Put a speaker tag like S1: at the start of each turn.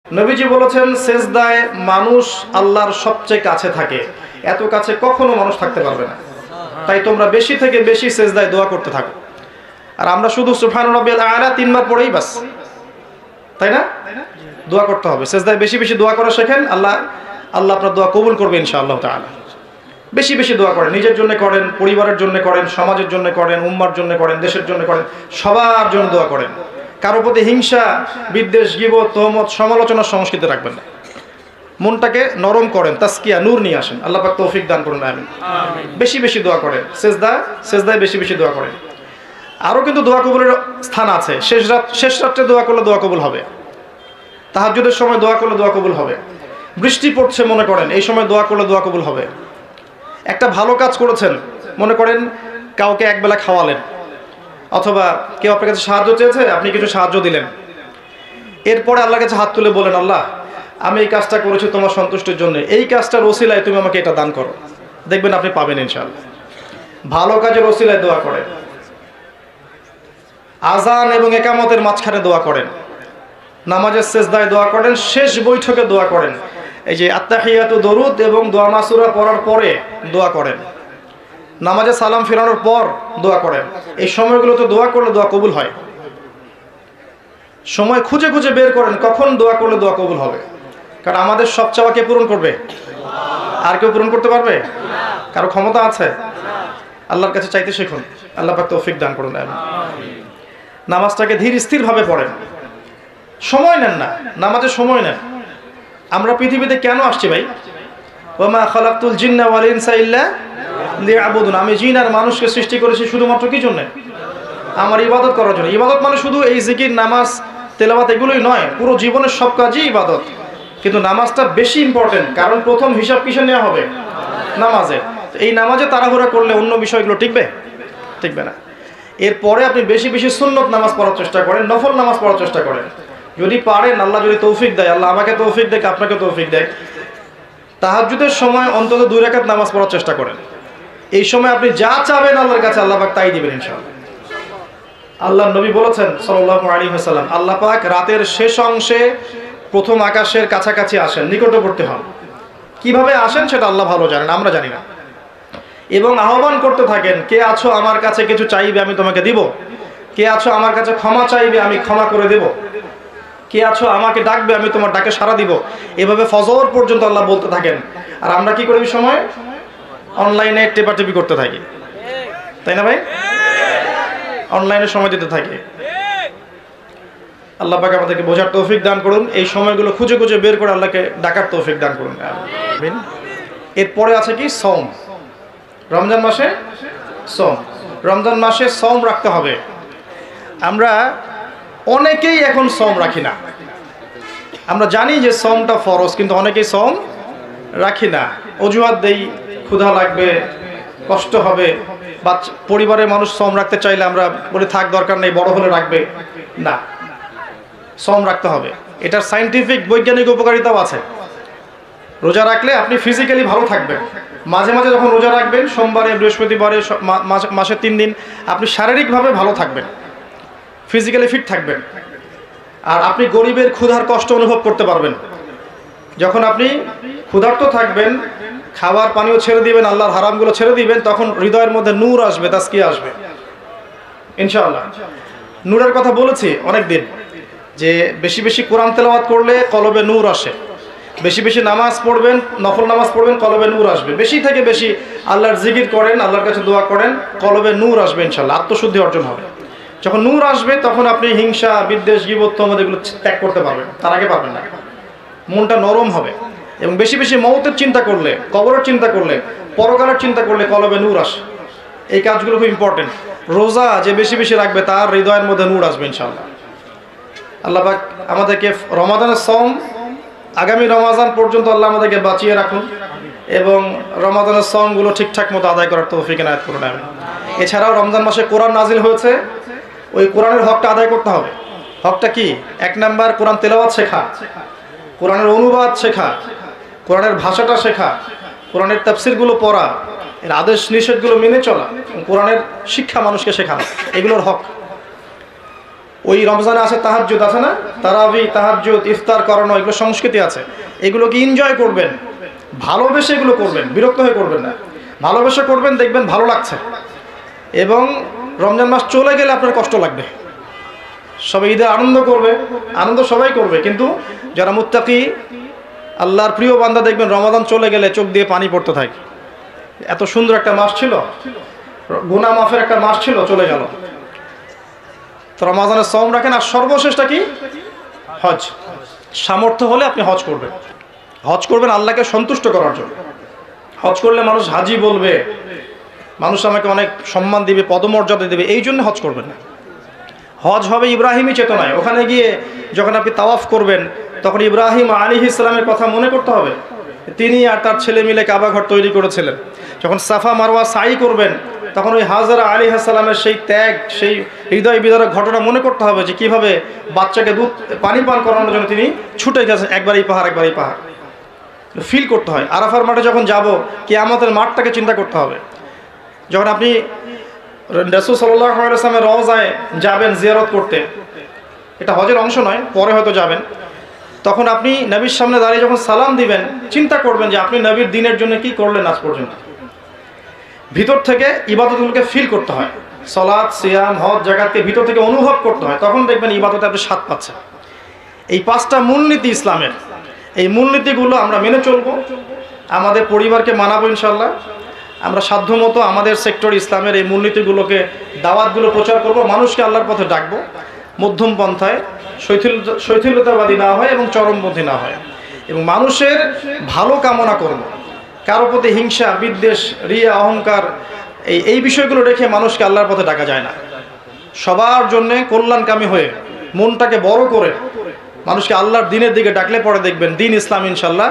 S1: নবীজি বলেছেন, সেজদায় মানুষ আল্লাহর সবচেয়ে কাছে থাকে, এত কাছে কখনো মানুষ থাকতে পারবে না। তাই তোমরা বেশি থেকে বেশি সেজদায় দোয়া করতে থাকো। আর আমরা শুধু সুবহান রাব্বিয়াল আ'লা 3 বার পড়েই বাস, তাই না? দোয়া করতে হবে, সেজদায় বেশি বেশি দোয়া করা শেখেন, আল্লাহ আপনার দোয়া কবুল করবে ইনশাআল্লাহ তাআলা। বেশি বেশি দোয়া করেন, নিজের জন্য করেন, পরিবারের জন্য করেন, সমাজের জন্য করেন, উম্মার জন্য করেন, দেশের জন্য করেন, সবার জন্য দোয়া করেন। কারো প্রতি হিংসা, বিদ্বেষ, গীবত, তহমত, সমালোচনার সংস্কৃতি রাখবেন না। মনটাকে নরম করেন, তাসকিয়া, নূর নিয়ে আসেন। আল্লাহ পাক তৌফিক দান করুন, আমিন। বেশি বেশি দোয়া করেন, সেজদায় বেশি বেশি দোয়া করেন। আরও কিন্তু দোয়া কবুলের স্থান আছে। শেষ রাত্রে দোয়া করলে দোয়া কবুল হবে, তাহাজ্জুদের সময় দোয়া করলে দোয়া কবুল হবে, বৃষ্টি পড়ছে মনে করেন এই সময় দোয়া করলে দোয়া কবুল হবে। একটা ভালো কাজ করেছেন, মনে করেন কাউকে একবেলা খাওয়ালেন, অথবা কেউ আপনার কাছে সাহায্য চেয়েছে, আপনি কিছু সাহায্য দিলেন। এরপরে আল্লাহর কাছে হাত তুলে বলেন, আল্লাহ আমি এই কাজটা করেছি তোমার সন্তুষ্টির জন্য, এই কাজটার ওসিলায় তুমি আমাকে এটা দান করো। দেখবেন আপনি পাবেন ইনশাআল্লাহ। ভালো কাজের ওসিলায় দোয়া করেন, আজান এবং একামতের মাঝখানে দোয়া করেন, নামাজের সেজদায় দোয়া করেন, শেষ বৈঠকে দোয়া করেন। এই যে আত্তাহিয়াতু, দরুদ এবং দোয়া মাসুরা পড়ার পরে দোয়া করেন, নামাজে সালাম ফেরানোর পর দোয়া করেন। এই সময়গুলোতে দোয়া করলে দোয়া কবুল হয়। সময় খুঁজে খুঁজে বের করেন কখন দোয়া করলে দোয়া কবুল হবে। কারণ আমাদের সব চাওয়া কে পূরণ করবে? আর কেউ পূরণ করতে পারবে? কারো ক্ষমতা আছে? আল্লাহর কাছে চাইতে শিখুন, আল্লাহ পাক তৌফিক দান করুন। নামাজটাকে ধীর স্থিরভাবে পড়েন, সময় নেন না, নামাজে সময় নেন। আমরা পৃথিবীতে কেন আসছি ভাই? ওয়ামা খালাকতুল জিন্না ওয়াল ইনসা ইল্লা লিয়াবুদুন। আমি জিন আর মানুষকে সৃষ্টি করেছি শুধুমাত্র কি জন্য? আমার ইবাদত করার জন্য। ইবাদত মানে শুধু এই জিকির, নামাজ, তেলাওয়াত এগুলোই নয়, পুরো জীবনের সব কাজই ইবাদত। কিন্তু নামাজটা বেশি ইম্পর্টেন্ট, কারণ প্রথম হিসাব কিসে নেওয়া হবে? নামাজে। এই নামাজে তাড়াহুড়া করলে অন্য বিষয়গুলো টিকবে না। এরপরে আপনি বেশি বেশি সুন্নত নামাজ পড়ার চেষ্টা করেন, নফল নামাজ পড়ার চেষ্টা করেন। যদি পারেন, আল্লাহ যদি তৌফিক দেয়, আল্লাহ আমাকে তৌফিক দেয়, আপনাকে তৌফিক দেয়, তাহাজ্জুদের সময় অন্তত 2 রাকাত নামাজ পড়ার চেষ্টা করেন। এই সময় আপনি যা চাবেন আল্লাহর কাছে আল্লাহ পাক তাই দিবেন ইনশাআল্লাহ। আল্লাহর নবী বলেছেন সাল্লাল্লাহু আলাইহি ওয়াসাল্লাম, আল্লাহ পাক রাতের শেষ অংশে প্রথম আকাশের কাছাকাছি আসেন, নিকটবর্তী হন। কিভাবে আসেন সেটা আল্লাহ ভালো জানেন, আমরা জানি না। এবং আহ্বান করতে থাকেন, কে আছো আমার কাছে কিছু চাইবে আমি তোমাকে দিব, কে আছো আমার কাছে ক্ষমা চাইবে আমি ক্ষমা করে দেব, কে আছো আমাকে ডাকবে আমি তোমার ডাকে সাড়া দিব। এভাবে ফজর পর্যন্ত আল্লাহ বলতে থাকেন। আর আমরা কি করি? ওই সময় অনলাইনে টেপাটেপি করতে থাকি, তাই না ভাই? অনলাইনে সময় দিতে থাকি। আল্লাহ পাক আমাদেরকে বোঝার তৌফিক দান করুন, এই সময়গুলো খুঁজে খুঁজে বের করে আল্লাহকে ডাকার তৌফিক দান করুন। এরপরে আছে কি? সওম। রমজান মাসে সওম, রমজান মাসে সওম রাখতে হবে। আমরা অনেকেই এখন সওম রাখি না। আমরা জানি যে সওমটা ফরজ, কিন্তু অনেকেই সওম রাখি না। অজুহাত দেই, ক্ষুধা লাগবে, কষ্ট হবে, বা পরিবারের মানুষ সওম রাখতে চাইলে আমরা বলি থাক, দরকার নেই, বড় হলে রাখবে। না, সওম রাখতে হবে। এটার সায়েন্টিফিক, বৈজ্ঞানিক উপকারিতাও আছে। রোজা রাখলে আপনি ফিজিক্যালি ভালো থাকবেন। মাঝে মাঝে যখন রোজা রাখবেন, সোমবারে, বৃহস্পতিবারে, মাসে 3 দিন, আপনি শারীরিকভাবে ভালো থাকবেন, ফিজিক্যালি ফিট থাকবেন। আর আপনি গরিবের ক্ষুধার কষ্ট অনুভব করতে পারবেন। যখন আপনি ক্ষুধার্ত থাকবেন, খাবার পানিও ছেড়ে দিবেন, আল্লাহর হারামগুলো ছেড়ে দিবেন, তখন হৃদয়ের মধ্যে নূর আসবে, তাসকিয়া আসবে ইনশাআল্লাহ। নূরের কথা বলেছি অনেকদিন, যে বেশি বেশি কোরআন তেলাওয়াত করলে কলবে নূর আসে, বেশি বেশি নামাজ পড়বেন, নফল নামাজ পড়বেন, কলবে নূর আসবে। বেশি থেকে বেশি আল্লাহর জিকির করেন, আল্লাহর কাছে দোয়া করেন, কলবে নূর আসবে ইনশাআল্লাহ, আত্মশুদ্ধি অর্জন হবে। যখন নূর আসবে তখন আপনি হিংসা, বিদ্বেষ, গীবত, তহমত এগুলো ত্যাগ করতে পারবেন, তার আগে পারবেন না। মনটা নরম হবে। এবং বেশি বেশি মওতের চিন্তা করলে, কবরের চিন্তা করলে, পরকালের চিন্তা করলে কলবে নূর আসে। এই কাজগুলো খুব ইম্পর্টেন্ট। রোজা যে বেশি বেশি রাখবে তার হৃদয়ের মধ্যে নূর আসবে ইনশাআল্লাহ। আল্লাহ পাক আমাদেরকে রমাদানের সওম, আগামী রমাদান পর্যন্ত আল্লাহ আমাদেরকে বাঁচিয়ে রাখুন এবং রমাদানের সওমগুলো ঠিকঠাক মতো আদায় করার তৌফিক এনায়েত করুন। এছাড়াও রমজান মাসে কোরআন নাজিল হয়েছে, ওই কোরআনের হকটা আদায় করতে হবে। হকটা কি? 1 নাম্বার কোরআন তেলাওয়াত শেখা, কোরআনের অনুবাদ শেখা, কোরআনের ভাষাটা শেখা, কোরআনের তাফসিরগুলো পড়া, এর আদেশ নিষেধগুলো মেনে চলা, কোরআনের শিক্ষা মানুষকে শেখানো, এগুলোর হক। ওই রমজানে আছে তাহাজ্জুদ, আছে না? তারাবি, তাহাজ্জুদ, ইফতার করানো, এগুলো সংস্কৃতি আছে। এগুলোকে এনজয় করবেন, ভালোবেসে এগুলো করবেন, বিরক্ত হয়ে করবেন না, ভালোবেসে করবেন, দেখবেন ভালো লাগছে। এবং রমজান মাস চলে গেলে আপনার কষ্ট লাগবে। সবাই ঈদের আনন্দ করবে, আনন্দ সবাই করবে, কিন্তু যারা মুত্তাকি আল্লাহর প্রিয় বান্দা দেখবেন রমাদান চলে গেলে চোখ দিয়ে পানি পড়তে থাকে। এত সুন্দর একটা মাস ছিল, গুনাহ মাফের একটা মাস ছিল, চলে গেল। তো রমাদানের সওম রাখেন। আর সর্বশেষটা কি? হজ। সামর্থ্য হলে আপনি হজ করবেন। হজ করবেন আল্লাহকে সন্তুষ্ট করার জন্য। হজ করলে মানুষ হাজি বলবে, মানুষ আমাকে অনেক সম্মান দিবে, পদমর্যাদা দেবে, এই জন্য হজ করবেন না। হজ হবে ইব্রাহিমী চেতনায়। ওখানে গিয়ে যখন আপনি তাওয়াফ করবেন তখন ইব্রাহিম আলাইহিস সালামের কথা মনে করতে হবে। তিনি আর তার ছেলে মিলে কাবা ঘর তৈরি করেছিলেন। যখন সাফা মারওয়া সাই করবেন তখন ওই হাজরা আলাইহিস সালামের সেই ত্যাগ, সেই হৃদয় বিদারক ঘটনা মনে করতে হবে, যে কিভাবে বাচ্চাকে পানি পান করানোর জন্য তিনি ছুটে গেছেন, একবার এই পাহাড় একবার এই পাহাড়। ফিল করতে হয়। আরাফার মাঠে যখন যাব, কিয়ামতের মাঠটাকে চিন্তা করতে হবে। যখন আপনি রাসূল সাল্লাল্লাহু আলাইহি ওয়াসাল্লামের রওজায় যাবেন জিয়ারত করতে, এটা হজের অংশ নয়, পরে হয়তো যাবেন, তখন আপনি নবীর সামনে দাঁড়িয়ে যখন সালাম দিবেন, চিন্তা করবেন যে আপনি নবীর দ্বীনের জন্য কি করলেন আজ পর্যন্ত। ভিতর থেকে ইবাদতগুলোকে ফিল করতে হয়। সালাত, সিয়াম, হজ, যাকাতকে ভিতর থেকে অনুভব করতে হয়, তখন দেখবেন ইবাদতে আপনি স্বাদ পাচ্ছেন। এই 5টা মূলনীতি ইসলামের, এই মূলনীতিগুলো আমরা মেনে চলব, আমাদের পরিবারকে মানাবো ইনশাল্লাহ। আমরা সাধ্যমতো আমাদের সেক্টর ইসলামের এই মূলনীতিগুলোকে, দাওয়াতগুলো প্রচার করব, মানুষকে আল্লাহর পথে ডাকবো, মধ্যম পন্থায়, শৈথিল্যতাবাদী না হয় এবং চরমপন্থী না হয়, এবং মানুষের ভালো কামনা করব। কারো প্রতি হিংসা, বিদ্বেষ, রিয়া, অহংকার, এই বিষয়গুলো রেখে মানুষকে আল্লাহর পথে ডাকা যায় না। সবার জন্যে কল্যাণকামী হয়ে মনটাকে বড় করে মানুষকে আল্লাহর দ্বীনের দিকে ডাকলে পরে দেখবেন দ্বীন ইসলাম ইনশাল্লাহ